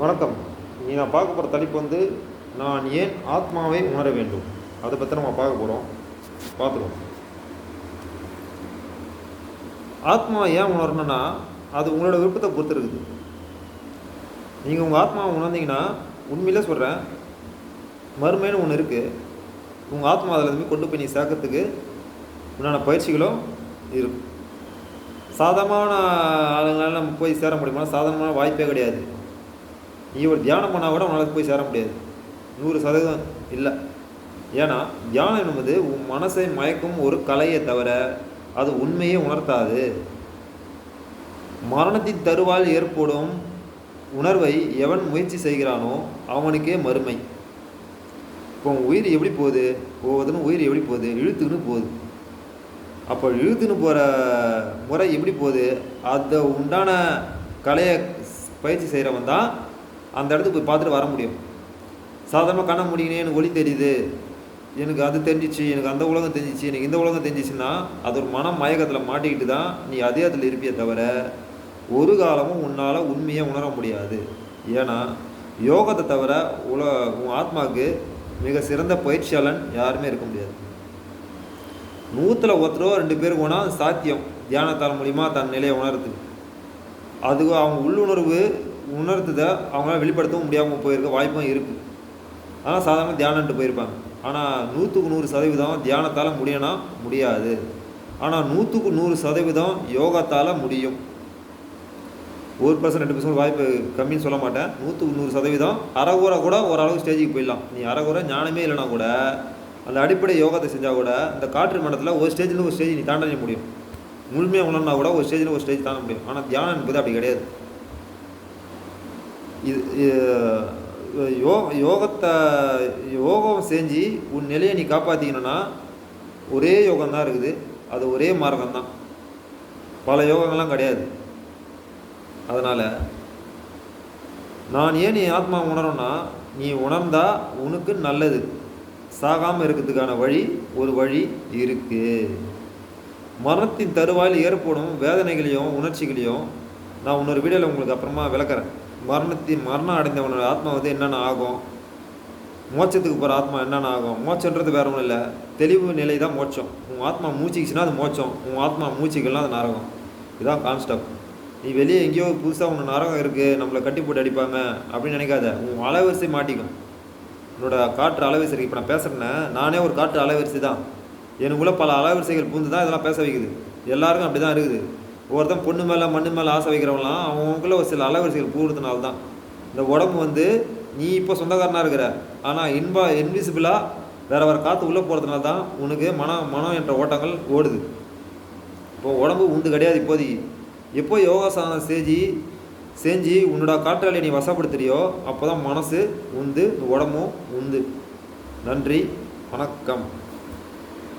வணக்கம். இனி நான் பார்க்க போகிற தலைப்பு நான் ஏன் ஆத்மாவை உணர வேண்டும். அதை பற்றி நம்ம பார்க்க போகிறோம். பார்த்துருவோம். ஆத்மா ஏன் உணரணும்னா, அது உங்களோட விருப்பத்தை பொறுத்து இருக்குது. நீங்கள் உங்கள் ஆத்மாவை உணர்ந்தீங்கன்னா, உண்மையிலே சொல்கிறேன், மறுமைன்னு ஒன்று இருக்குது. உங்கள் ஆத்மா அதில் இருந்து கொண்டு போய் நீ சேர்க்கறதுக்கு உண்டான பயிற்சிகளும் இருக்கும். சாதாரணமான ஆளுங்களால் நம்ம போய் சேர முடியுமா? சாதாரணமான வாய்ப்பே கிடையாது. நீ ஒரு தியானம் பண்ணால் கூட உங்களால் போய் சேர முடியாது. 100% இல்லை. ஏன்னா தியானம் என்பது உன் மனசை மயக்கும் ஒரு கலையை தவிர அது உண்மையே உணர்த்தாது. மரணத்தின் தருவால் ஏற்படும் உணர்வை எவன் முயற்சி செய்கிறானோ அவனுக்கே மறுமை. இப்போ உயிர் எப்படி போகுது? ஒவ்வொருத்தனும் உயிர் எப்படி போகுது? இழுத்துக்கின்னு போகுது. அப்போ இழுத்துன்னு போகிற முறை எப்படி போகுது? அதை உண்டான கலையை பயிற்சி செய்கிறவன் தான் அந்த இடத்துக்கு போய் பார்த்துட்டு வர முடியும். சாதாரணமாக கண்ண முடியினே எனக்கு ஒளி தெரியுது, எனக்கு அது தெரிஞ்சிச்சு, எனக்கு அந்த உலகம் தெரிஞ்சிச்சு, எனக்கு இந்த உலகம் தெரிஞ்சிச்சுன்னா அது ஒரு மனம் மயக்கத்தில் மாட்டிக்கிட்டு தான் நீ அதே அதில் இருப்பியே தவிர ஒரு காலமும் உன்னால் உண்மையை உணர முடியாது. ஏன்னா யோகத்தை தவிர உன் ஆத்மாவுக்கு மிக சிறந்த பயிற்சியாளன் யாருமே இருக்க முடியாது. 100ல் ஒருத்தரோ 2 பேர் போனால் சாத்தியம் தியானத்தால் மூலிமா தன் நிலையை உணர்றதுக்கு. அது அவங்க உள்ளுணர்வு உணர்த்துதை அவங்களால வெளிப்படுத்தவும் முடியாமல் போயிருக்க வாய்ப்பும் இருக்குது. ஆனால் சாதாரண தியானன்ட்டு போயிருப்பாங்க. ஆனால் 100க்கு 100% தியானத்தால் முடியனா முடியாது. ஆனால் 100க்கு 100% யோகத்தால் முடியும். 1% 2% வாய்ப்பு கம்மின்னு சொல்ல மாட்டேன். 100க்கு 100% அறகுறை கூட ஓரளவு ஸ்டேஜுக்கு போயிடலாம். நீ அறகுறை ஞானமே இல்லைனா கூட அந்த அடிப்படை யோகத்தை செஞ்சால் கூட இந்த காற்று மண்டலத்தில் ஒரு ஸ்டேஜில் ஒரு ஸ்டேஜ் நீ தாண்ட முடியும். முழுமையாக உணர்னா கூட ஒரு ஸ்டேஜில் ஒரு ஸ்டேஜ் தாண்ட முடியும். ஆனால் தியானம் என்பது அப்படி கிடையாது. இது யோகம் செஞ்சு உன் நிலையை நீ காப்பாற்றிக்கணுன்னா ஒரே யோகம்தான் இருக்குது. அது ஒரே மார்க்கம்தான், பல யோகங்கள்லாம் கிடையாது. அதனால் நான் ஏன் நீ ஆத்மா உணரணும்னா, நீ உணர்ந்தா உனக்கு நல்லது. சாகாமல் இருக்கிறதுக்கான ஒரு வழி இருக்குது. மரணத்தின் தருவாயில் ஏற்படும் வேதனைகளையும் உணர்ச்சிகளையும் நான் இன்னொரு வீடியோவில் உங்களுக்கு அப்புறமா விளக்குறேன். மரணம் அடைந்தவனோட ஆத்மா என்னென்ன ஆகும், மோட்சத்துக்கு போகிற ஆத்மா என்னென்ன ஆகும். மோட்சன்றது வேற ஒன்றும் இல்லை, தெளிவு நிலை தான் மோட்சம். உன் ஆத்மா மூச்சிக்குச்சுன்னா அது மோட்சம், உன் ஆத்மா மூச்சிக்கலாம் அது நரகம். இதுதான் கான்ஸ்டப். நீ வெளியே எங்கேயோ புதுசாக ஒன்று நரகம் இருக்குது, நம்மளை கட்டி போட்டு அடிப்பாங்க அப்படின்னு நினைக்காத. உன் அலைவரிசை மாட்டிக்கும். என்னோட காற்று அலைவரிசை இருக்குது. இப்போ நான் பேசுகிறேன்னா நானே ஒரு காற்று அலைவரிசை தான். எனக்குள்ளே பல அலைவரிசைகள் பூந்து தான் இதெல்லாம் பேச வைக்குது. எல்லாருக்கும் அப்படி தான் இருக்குது. ஒருத்தன் பொண்ணு மேலே மண்ணு மேலே ஆசை வைக்கிறவங்களாம் அவங்களுக்குள்ள ஒரு சில அலைவரிசைகள் கூடுறதுனால தான் இந்த உடம்பு நீ இப்போ சொந்தக்காரனாக இருக்கிற. ஆனால் இன்விசிபிளாக வேறு காற்று உள்ளே போகிறதுனால தான் உனக்கு மனம் என்ற ஓட்டங்கள் ஓடுது. இப்போ உடம்பு உண்டு கிடையாது இப்போதைக்கு. எப்போ யோகாசனம் செஞ்சு உன்னோட காற்றாலை நீ வசப்படுத்துறியோ அப்போ தான் மனசு உந்து, உடம்பும் உந்து. நன்றி, வணக்கம்.